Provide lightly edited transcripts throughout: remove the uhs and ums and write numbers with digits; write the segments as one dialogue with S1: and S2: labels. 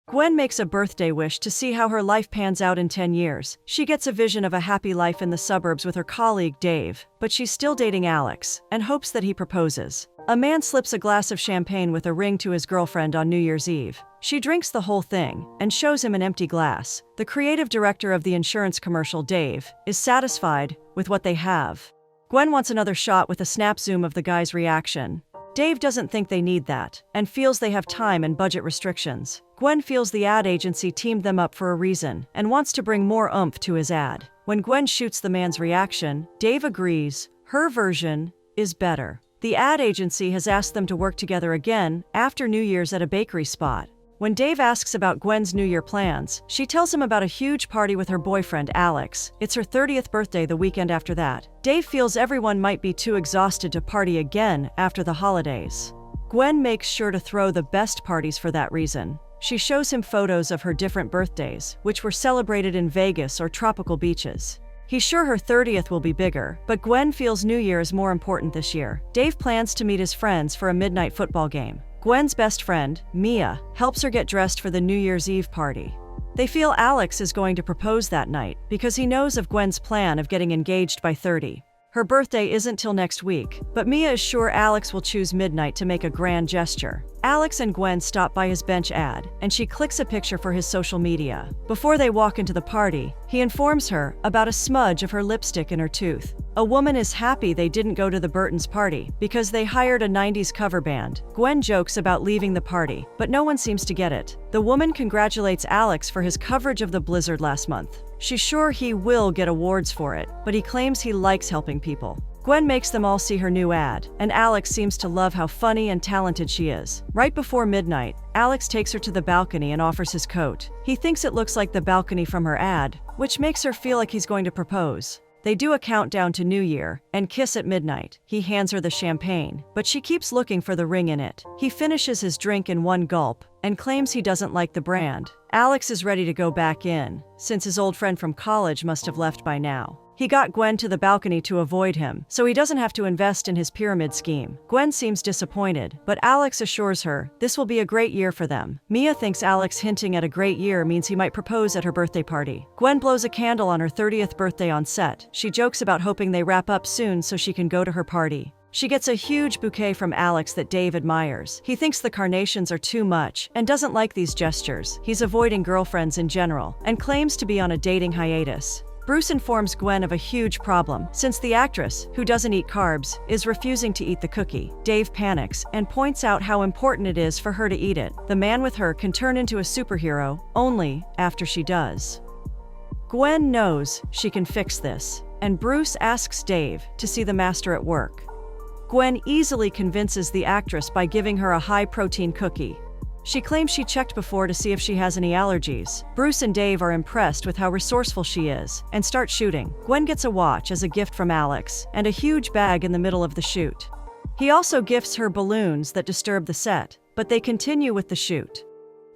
S1: Gwen makes a birthday wish to see how her life pans out in 10 years. She gets a vision of a happy life in the suburbs with her colleague Dave, but she's still dating Alex and hopes that he proposes. A man slips a glass of champagne with a ring to his girlfriend on New Year's Eve. She drinks the whole thing and shows him an empty glass. The creative director of the insurance commercial, Dave, is satisfied with what they have. Gwen wants another shot with a snap zoom of the guy's reaction. Dave doesn't think they need that and feels they have time and budget restrictions. Gwen feels the ad agency teamed them up for a reason and wants to bring more oomph to his ad. When Gwen shoots the man's reaction, Dave agrees her version is better. The ad agency has asked them to work together again after New Year's at a bakery spot. When Dave asks about Gwen's New Year plans, she tells him about a huge party with her boyfriend, Alex. It's her 30th birthday the weekend after that. Dave feels everyone might be too exhausted to party again after the holidays. Gwen makes sure to throw the best parties for that reason. She shows him photos of her different birthdays, which were celebrated in Vegas or tropical beaches. He's sure her 30th will be bigger, but Gwen feels New Year is more important this year. Dave plans to meet his friends for a midnight football game. Gwen's best friend, Mia, helps her get dressed for the New Year's Eve party. They feel Alex is going to propose that night because he knows of Gwen's plan of getting engaged by 30. Her birthday isn't till next week, but Mia is sure Alex will choose midnight to make a grand gesture. Alex and Gwen stop by his bench ad, and she clicks a picture for his social media. Before they walk into the party, he informs her about a smudge of her lipstick in her tooth. A woman is happy they didn't go to the Burtons' party because they hired a 90s cover band. Gwen jokes about leaving the party, but no one seems to get it. The woman congratulates Alex for his coverage of the blizzard last month. She's sure he will get awards for it, but he claims he likes helping people. Gwen makes them all see her new ad, and Alex seems to love how funny and talented she is. Right before midnight, Alex takes her to the balcony and offers his coat. He thinks it looks like the balcony from her ad, which makes her feel like he's going to propose. They do a countdown to New Year and kiss at midnight. He hands her the champagne, but she keeps looking for the ring in it. He finishes his drink in one gulp and claims he doesn't like the brand. Alex is ready to go back in, since his old friend from college must have left by now. He got Gwen to the balcony to avoid him, so he doesn't have to invest in his pyramid scheme. Gwen seems disappointed, but Alex assures her this will be a great year for them. Mia thinks Alex hinting at a great year means he might propose at her birthday party. Gwen blows a candle on her 30th birthday on set. She jokes about hoping they wrap up soon so she can go to her party. She gets a huge bouquet from Alex that Dave admires. He thinks the carnations are too much and doesn't like these gestures. He's avoiding girlfriends in general and claims to be on a dating hiatus. Bruce informs Gwen of a huge problem, since the actress, who doesn't eat carbs, is refusing to eat the cookie. Dave panics and points out how important it is for her to eat it. The man with her can turn into a superhero only after she does. Gwen knows she can fix this, and Bruce asks Dave to see the master at work. Gwen easily convinces the actress by giving her a high-protein cookie. She claims she checked before to see if she has any allergies. Bruce and Dave are impressed with how resourceful she is and start shooting. Gwen gets a watch as a gift from Alex and a huge bag in the middle of the shoot. He also gifts her balloons that disturb the set, but they continue with the shoot.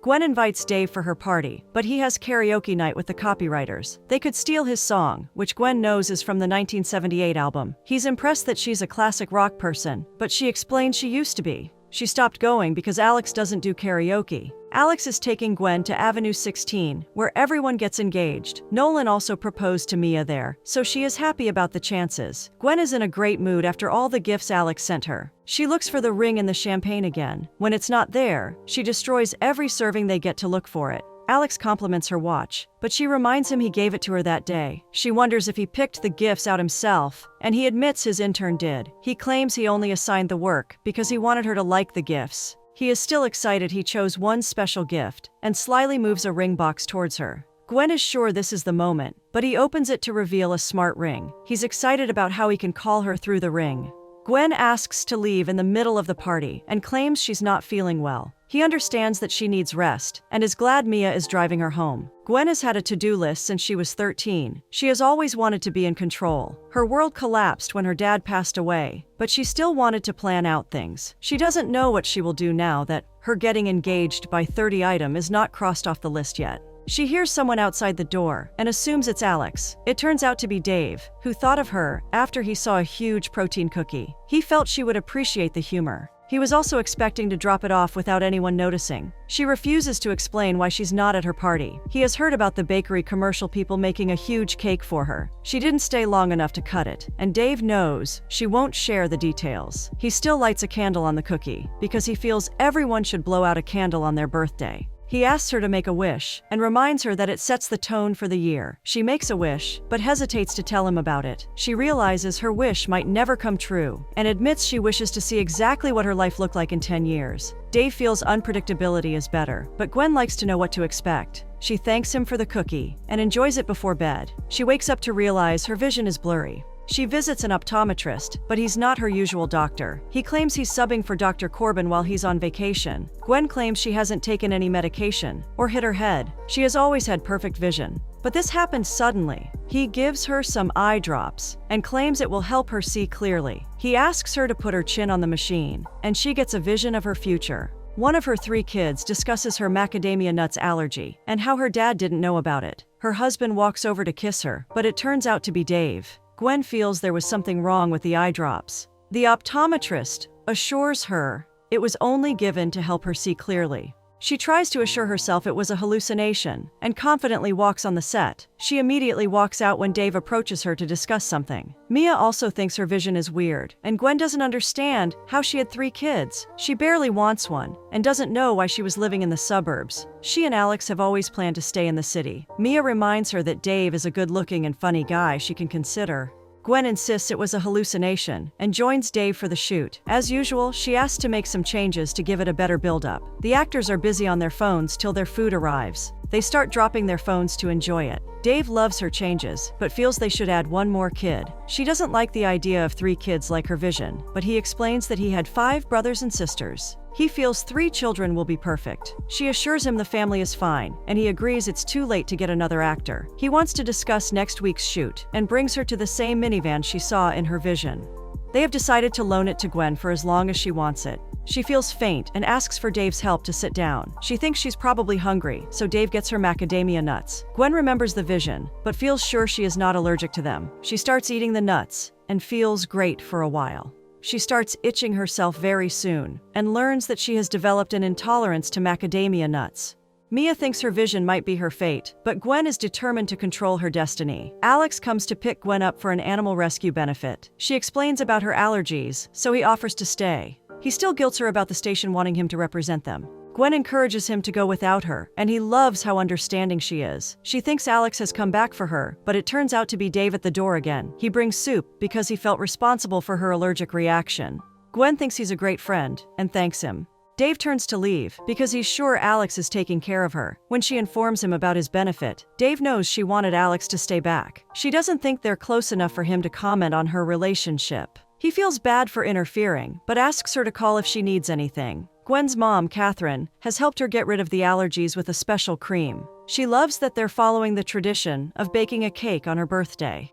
S1: Gwen invites Dave for her party, but he has karaoke night with the copywriters. They could steal his song, which Gwen knows is from the 1978 album. He's impressed that she's a classic rock person, but she explains she used to be. She stopped going because Alex doesn't do karaoke. Alex is taking Gwen to Avenue 16, where everyone gets engaged. Nolan also proposed to Mia there, so she is happy about the chances. Gwen is in a great mood after all the gifts Alex sent her. She looks for the ring and the champagne again. When it's not there, she destroys every serving they get to look for it. Alex compliments her watch, but she reminds him he gave it to her that day. She wonders if he picked the gifts out himself, and he admits his intern did. He claims he only assigned the work because he wanted her to like the gifts. He is still excited he chose one special gift, and slyly moves a ring box towards her. Gwen is sure this is the moment, but he opens it to reveal a smart ring. He's excited about how he can call her through the ring. Gwen asks to leave in the middle of the party and claims she's not feeling well. He understands that she needs rest and is glad Mia is driving her home. Gwen has had a to-do list since she was 13. She has always wanted to be in control. Her world collapsed when her dad passed away, but she still wanted to plan out things. She doesn't know what she will do now that her getting engaged by 30 item is not crossed off the list yet. She hears someone outside the door and assumes it's Alex. It turns out to be Dave, who thought of her after he saw a huge protein cookie. He felt she would appreciate the humor. He was also expecting to drop it off without anyone noticing. She refuses to explain why she's not at her party. He has heard about the bakery commercial people making a huge cake for her. She didn't stay long enough to cut it, and Dave knows she won't share the details. He still lights a candle on the cookie because he feels everyone should blow out a candle on their birthday. He asks her to make a wish and reminds her that it sets the tone for the year. She makes a wish, but hesitates to tell him about it. She realizes her wish might never come true and admits she wishes to see exactly what her life looked like in 10 years. Dave feels unpredictability is better, but Gwen likes to know what to expect. She thanks him for the cookie and enjoys it before bed. She wakes up to realize her vision is blurry. She visits an optometrist, but he's not her usual doctor. He claims he's subbing for Dr. Corbin while he's on vacation. Gwen claims she hasn't taken any medication or hit her head. She has always had perfect vision. But this happened suddenly. He gives her some eye drops and claims it will help her see clearly. He asks her to put her chin on the machine, and she gets a vision of her future. One of her 3 kids discusses her macadamia nuts allergy and how her dad didn't know about it. Her husband walks over to kiss her, but it turns out to be Dave. Gwen feels there was something wrong with the eye drops. The optometrist assures her it was only given to help her see clearly. She tries to assure herself it was a hallucination and confidently walks on the set. She immediately walks out when Dave approaches her to discuss something. Mia also thinks her vision is weird, and Gwen doesn't understand how she had 3 kids. She barely wants one and doesn't know why she was living in the suburbs. She and Alex have always planned to stay in the city. Mia reminds her that Dave is a good-looking and funny guy she can consider. Gwen insists it was a hallucination and joins Dave for the shoot. As usual, she asks to make some changes to give it a better build-up. The actors are busy on their phones till their food arrives. They start dropping their phones to enjoy it. Dave loves her changes, but feels they should add 1 more kid. She doesn't like the idea of 3 kids like her vision, but he explains that he had 5 brothers and sisters. He feels 3 children will be perfect. She assures him the family is fine, and he agrees it's too late to get another actor. He wants to discuss next week's shoot and brings her to the same minivan she saw in her vision. They have decided to loan it to Gwen for as long as she wants it. She feels faint and asks for Dave's help to sit down. She thinks she's probably hungry, so Dave gets her macadamia nuts. Gwen remembers the vision, but feels sure she is not allergic to them. She starts eating the nuts and feels great for a while. She starts itching herself very soon and learns that she has developed an intolerance to macadamia nuts. Mia thinks her vision might be her fate, but Gwen is determined to control her destiny. Alex comes to pick Gwen up for an animal rescue benefit. She explains about her allergies, so he offers to stay. He still guilts her about the station wanting him to represent them. Gwen encourages him to go without her, and he loves how understanding she is. She thinks Alex has come back for her, but it turns out to be Dave at the door again. He brings soup because he felt responsible for her allergic reaction. Gwen thinks he's a great friend and thanks him. Dave turns to leave because he's sure Alex is taking care of her. When she informs him about his benefit, Dave knows she wanted Alex to stay back. She doesn't think they're close enough for him to comment on her relationship. He feels bad for interfering, but asks her to call if she needs anything. Gwen's mom, Catherine, has helped her get rid of the allergies with a special cream. She loves that they're following the tradition of baking a cake on her birthday.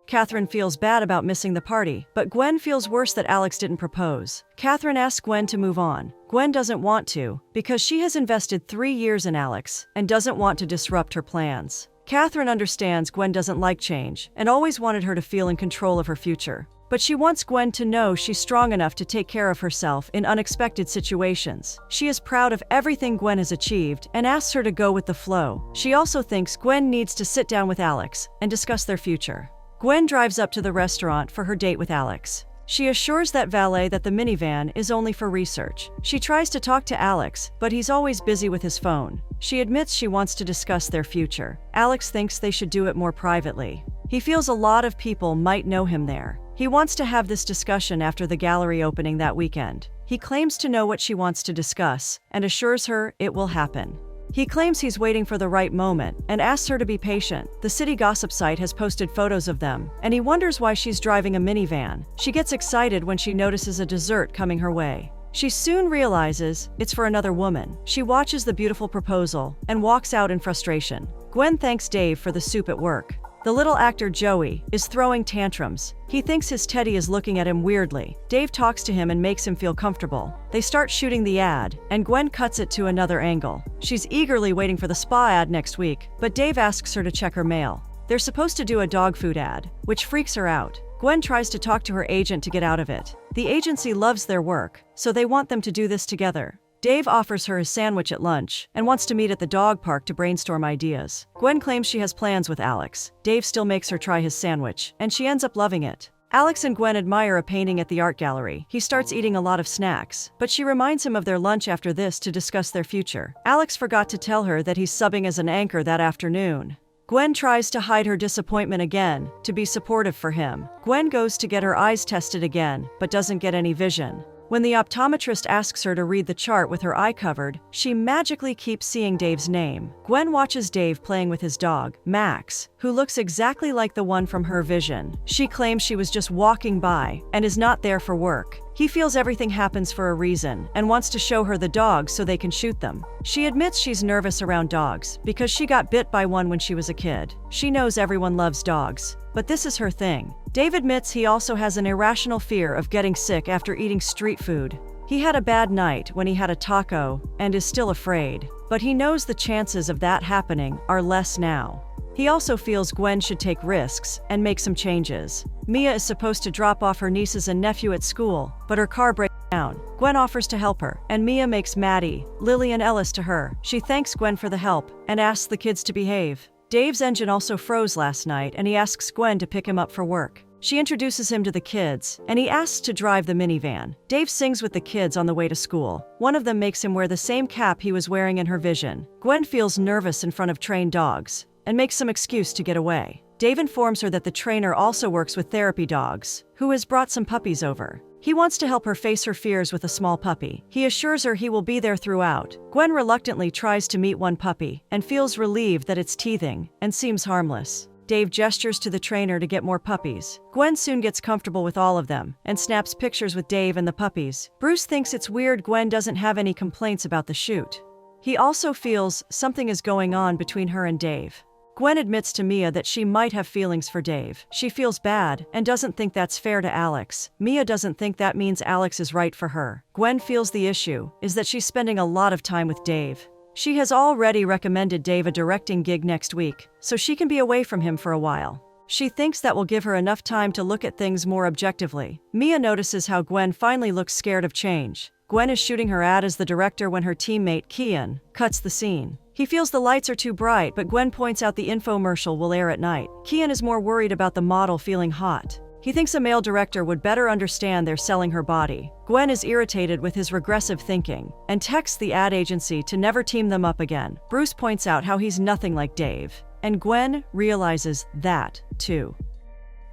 S1: Catherine feels bad about missing the party, but Gwen feels worse that Alex didn't propose. Catherine asks Gwen to move on. Gwen doesn't want to, because she has invested 3 years in Alex and doesn't want to disrupt her plans. Catherine understands Gwen doesn't like change and always wanted her to feel in control of her future. But she wants Gwen to know she's strong enough to take care of herself in unexpected situations. She is proud of everything Gwen has achieved and asks her to go with the flow. She also thinks Gwen needs to sit down with Alex and discuss their future. Gwen drives up to the restaurant for her date with Alex. She assures that valet that the minivan is only for research. She tries to talk to Alex, but he's always busy with his phone. She admits she wants to discuss their future. Alex thinks they should do it more privately. He feels a lot of people might know him there. He wants to have this discussion after the gallery opening that weekend. He claims to know what she wants to discuss and assures her it will happen. He claims he's waiting for the right moment and asks her to be patient. The city gossip site has posted photos of them, and he wonders why she's driving a minivan. She gets excited when she notices a dessert coming her way. She soon realizes it's for another woman. She watches the beautiful proposal and walks out in frustration. Gwen thanks Dave for the soup at work. The little actor Joey is throwing tantrums. He thinks his Teddy is looking at him weirdly. Dave talks to him and makes him feel comfortable. They start shooting the ad, and Gwen cuts it to another angle. She's eagerly waiting for the spa ad next week, but Dave asks her to check her mail. They're supposed to do a dog food ad, which freaks her out. Gwen tries to talk to her agent to get out of it. The agency loves their work, so they want them to do this together. Dave offers her his sandwich at lunch and wants to meet at the dog park to brainstorm ideas. Gwen claims she has plans with Alex. Dave still makes her try his sandwich, and she ends up loving it. Alex and Gwen admire a painting at the art gallery. He starts eating a lot of snacks, but she reminds him of their lunch after this to discuss their future. Alex forgot to tell her that he's subbing as an anchor that afternoon. Gwen tries to hide her disappointment again, to be supportive for him. Gwen goes to get her eyes tested again, but doesn't get any vision. When the optometrist asks her to read the chart with her eye covered, she magically keeps seeing Dave's name. Gwen watches Dave playing with his dog, Max, who looks exactly like the one from her vision. She claims she was just walking by and is not there for work. He feels everything happens for a reason and wants to show her the dogs so they can shoot them. She admits she's nervous around dogs because she got bit by one when she was a kid. She knows everyone loves dogs, but this is her thing. Dave admits he also has an irrational fear of getting sick after eating street food. He had a bad night when he had a taco and is still afraid, but he knows the chances of that happening are less now. He also feels Gwen should take risks and make some changes. Mia is supposed to drop off her nieces and nephew at school, but her car breaks down. Gwen offers to help her, and Mia makes Maddie, Lily, and Ellis to her. She thanks Gwen for the help and asks the kids to behave. Dave's engine also froze last night, and he asks Gwen to pick him up for work. She introduces him to the kids, and he asks to drive the minivan. Dave sings with the kids on the way to school. One of them makes him wear the same cap he was wearing in her vision. Gwen feels nervous in front of trained dogs and makes some excuse to get away. Dave informs her that the trainer also works with therapy dogs, who has brought some puppies over. He wants to help her face her fears with a small puppy. He assures her he will be there throughout. Gwen reluctantly tries to meet one puppy and feels relieved that it's teething and seems harmless. Dave gestures to the trainer to get more puppies. Gwen soon gets comfortable with all of them and snaps pictures with Dave and the puppies. Bruce thinks it's weird Gwen doesn't have any complaints about the shoot. He also feels something is going on between her and Dave. Gwen admits to Mia that she might have feelings for Dave. She feels bad and doesn't think that's fair to Alex. Mia doesn't think that means Alex is right for her. Gwen feels the issue is that she's spending a lot of time with Dave. She has already recommended Dave a directing gig next week, so she can be away from him for a while. She thinks that will give her enough time to look at things more objectively. Mia notices how Gwen finally looks scared of change. Gwen is shooting her ad as the director when her teammate, Kian, cuts the scene. He feels the lights are too bright, but Gwen points out the infomercial will air at night. Kian is more worried about the model feeling hot. He thinks a male director would better understand they're selling her body. Gwen is irritated with his regressive thinking and texts the ad agency to never team them up again. Bruce points out how he's nothing like Dave, and Gwen realizes that, too.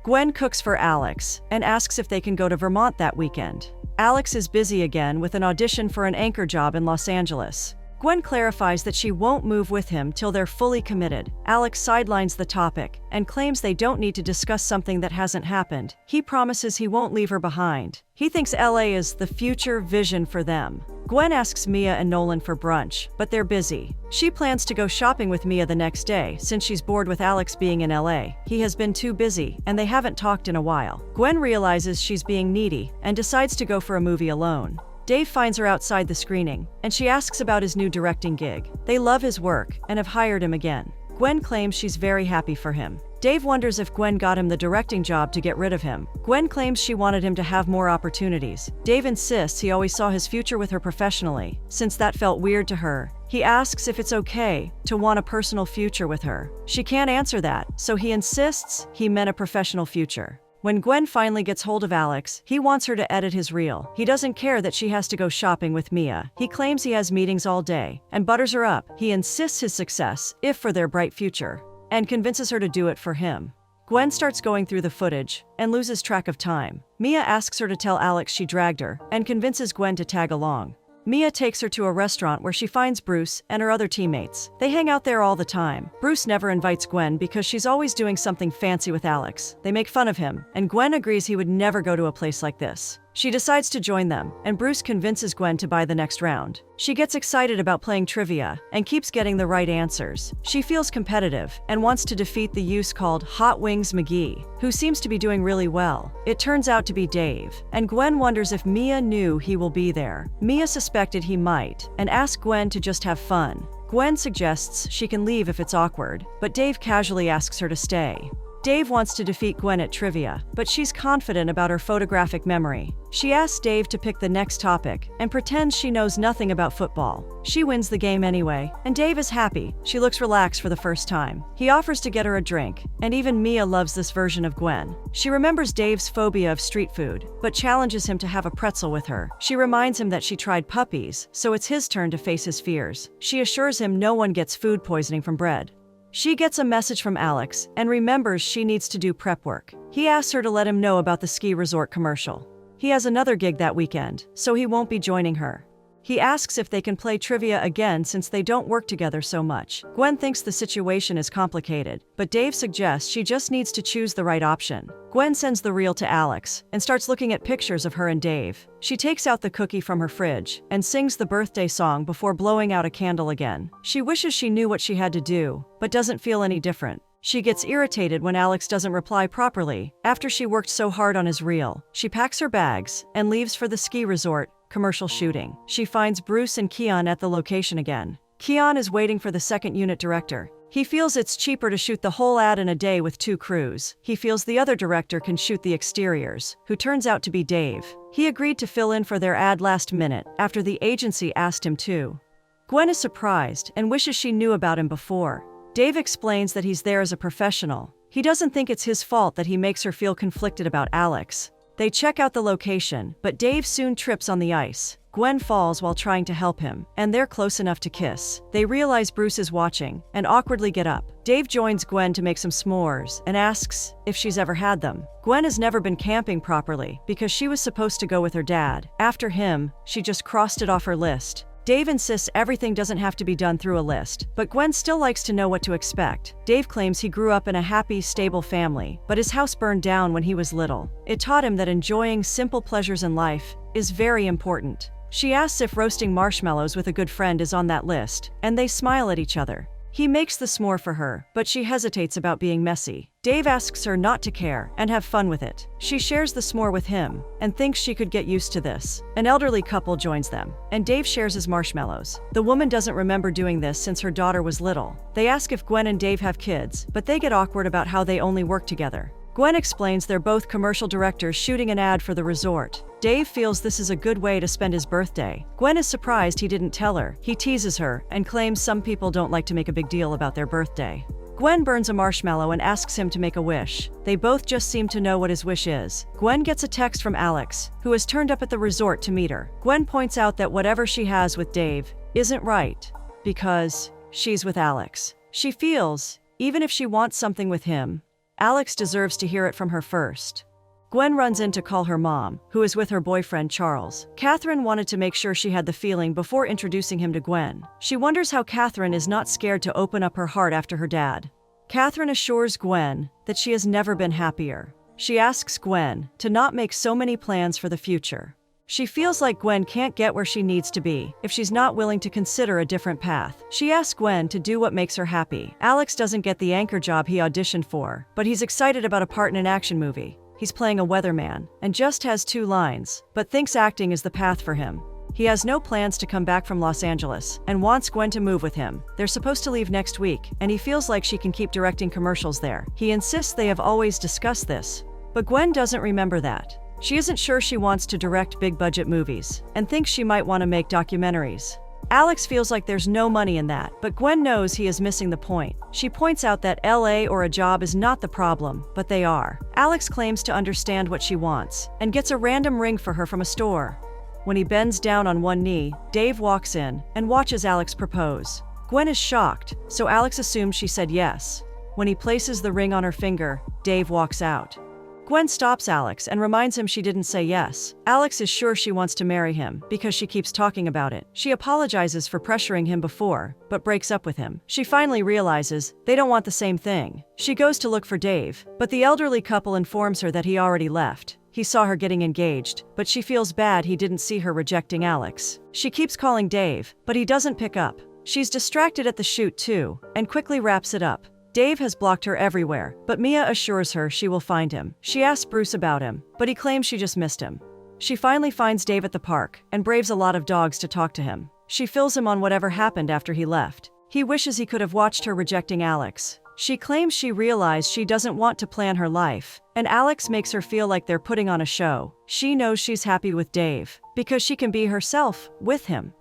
S1: Gwen cooks for Alex and asks if they can go to Vermont that weekend. Alex is busy again with an audition for an anchor job in Los Angeles. Gwen clarifies that she won't move with him till they're fully committed. Alex sidelines the topic and claims they don't need to discuss something that hasn't happened. He promises he won't leave her behind. He thinks LA is the future vision for them. Gwen asks Mia and Nolan for brunch, but they're busy. She plans to go shopping with Mia the next day since she's bored with Alex being in LA. He has been too busy, and they haven't talked in a while. Gwen realizes she's being needy and decides to go for a movie alone. Dave finds her outside the screening, and she asks about his new directing gig. They love his work and have hired him again. Gwen claims she's very happy for him. Dave wonders if Gwen got him the directing job to get rid of him. Gwen claims she wanted him to have more opportunities. Dave insists he always saw his future with her professionally, since that felt weird to her. He asks if it's okay to want a personal future with her. She can't answer that, so he insists he meant a professional future. When Gwen finally gets hold of Alex, he wants her to edit his reel. He doesn't care that she has to go shopping with Mia. He claims he has meetings all day and butters her up. He insists his success, if for their bright future, and convinces her to do it for him. Gwen starts going through the footage and loses track of time. Mia asks her to tell Alex she dragged her and convinces Gwen to tag along. Mia takes her to a restaurant where she finds Bruce and her other teammates. They hang out there all the time. Bruce never invites Gwen because she's always doing something fancy with Alex. They make fun of him, and Gwen agrees he would never go to a place like this. She decides to join them, and Bruce convinces Gwen to buy the next round. She gets excited about playing trivia and keeps getting the right answers. She feels competitive and wants to defeat the youth called Hot Wings McGee, who seems to be doing really well. It turns out to be Dave, and Gwen wonders if Mia knew he will be there. Mia suspected he might and asks Gwen to just have fun. Gwen suggests she can leave if it's awkward, but Dave casually asks her to stay. Dave wants to defeat Gwen at trivia, but she's confident about her photographic memory. She asks Dave to pick the next topic and pretends she knows nothing about football. She wins the game anyway, and Dave is happy. She looks relaxed for the first time. He offers to get her a drink, and even Mia loves this version of Gwen. She remembers Dave's phobia of street food, but challenges him to have a pretzel with her. She reminds him that she tried puppies, so it's his turn to face his fears. She assures him no one gets food poisoning from bread. She gets a message from Alex and remembers she needs to do prep work. He asks her to let him know about the ski resort commercial. He has another gig that weekend, so he won't be joining her. He asks if they can play trivia again since they don't work together so much. Gwen thinks the situation is complicated, but Dave suggests she just needs to choose the right option. Gwen sends the reel to Alex and starts looking at pictures of her and Dave. She takes out the cookie from her fridge and sings the birthday song before blowing out a candle again. She wishes she knew what she had to do, but doesn't feel any different. She gets irritated when Alex doesn't reply properly. After she worked so hard on his reel, she packs her bags and leaves for the ski resort commercial shooting. She finds Bruce and Keon at the location again. Keon is waiting for the second unit director. He feels it's cheaper to shoot the whole ad in a day with 2 crews. He feels the other director can shoot the exteriors, who turns out to be Dave. He agreed to fill in for their ad last minute after the agency asked him to. Gwen is surprised and wishes she knew about him before. Dave explains that he's there as a professional. He doesn't think it's his fault that he makes her feel conflicted about Alex. They check out the location, but Dave soon trips on the ice. Gwen falls while trying to help him, and they're close enough to kiss. They realize Bruce is watching and awkwardly get up. Dave joins Gwen to make some s'mores and asks if she's ever had them. Gwen has never been camping properly because she was supposed to go with her dad. After him, she just crossed it off her list. Dave insists everything doesn't have to be done through a list, but Gwen still likes to know what to expect. Dave claims he grew up in a happy, stable family, but his house burned down when he was little. It taught him that enjoying simple pleasures in life is very important. She asks if roasting marshmallows with a good friend is on that list, and they smile at each other. He makes the s'more for her, but she hesitates about being messy. Dave asks her not to care and have fun with it. She shares the s'more with him and thinks she could get used to this. An elderly couple joins them, and Dave shares his marshmallows. The woman doesn't remember doing this since her daughter was little. They ask if Gwen and Dave have kids, but they get awkward about how they only work together. Gwen explains they're both commercial directors shooting an ad for the resort. Dave feels this is a good way to spend his birthday. Gwen is surprised he didn't tell her. He teases her and claims some people don't like to make a big deal about their birthday. Gwen burns a marshmallow and asks him to make a wish. They both just seem to know what his wish is. Gwen gets a text from Alex, who has turned up at the resort to meet her. Gwen points out that whatever she has with Dave isn't right, because she's with Alex. She feels, even if she wants something with him, Alex deserves to hear it from her first. Gwen runs in to call her mom, who is with her boyfriend Charles. Catherine wanted to make sure she had the feeling before introducing him to Gwen. She wonders how Catherine is not scared to open up her heart after her dad. Catherine assures Gwen that she has never been happier. She asks Gwen to not make so many plans for the future. She feels like Gwen can't get where she needs to be if she's not willing to consider a different path. She asks Gwen to do what makes her happy. Alex doesn't get the anchor job he auditioned for, but he's excited about a part in an action movie. He's playing a weatherman and just has 2 lines, but thinks acting is the path for him. He has no plans to come back from Los Angeles and wants Gwen to move with him. They're supposed to leave next week, and he feels like she can keep directing commercials there. He insists they have always discussed this, but Gwen doesn't remember that. She isn't sure she wants to direct big-budget movies and thinks she might want to make documentaries. Alex feels like there's no money in that, but Gwen knows he is missing the point. She points out that LA or a job is not the problem, but they are. Alex claims to understand what she wants and gets a random ring for her from a store. When he bends down on one knee, Dave walks in and watches Alex propose. Gwen is shocked, so Alex assumes she said yes. When he places the ring on her finger, Dave walks out. Gwen stops Alex and reminds him she didn't say yes. Alex is sure she wants to marry him because she keeps talking about it. She apologizes for pressuring him before, but breaks up with him. She finally realizes they don't want the same thing. She goes to look for Dave, but the elderly couple informs her that he already left. He saw her getting engaged, but she feels bad he didn't see her rejecting Alex. She keeps calling Dave, but he doesn't pick up. She's distracted at the shoot too, and quickly wraps it up. Dave has blocked her everywhere, but Mia assures her she will find him. She asks Bruce about him, but he claims she just missed him. She finally finds Dave at the park and braves a lot of dogs to talk to him. She fills him on whatever happened after he left. He wishes he could have watched her rejecting Alex. She claims she realized she doesn't want to plan her life, and Alex makes her feel like they're putting on a show. She knows she's happy with Dave, because she can be herself with him.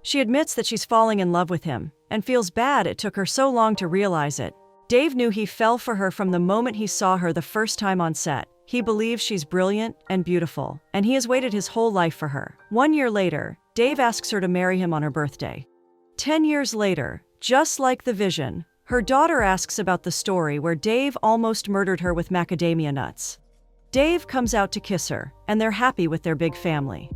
S1: She admits that she's falling in love with him, and feels bad it took her so long to realize it. Dave knew he fell for her from the moment he saw her the first time on set. He believes she's brilliant and beautiful, and he has waited his whole life for her. 1 year later, Dave asks her to marry him on her birthday. 10 years later, just like the vision, her daughter asks about the story where Dave almost murdered her with macadamia nuts. Dave comes out to kiss her, and they're happy with their big family.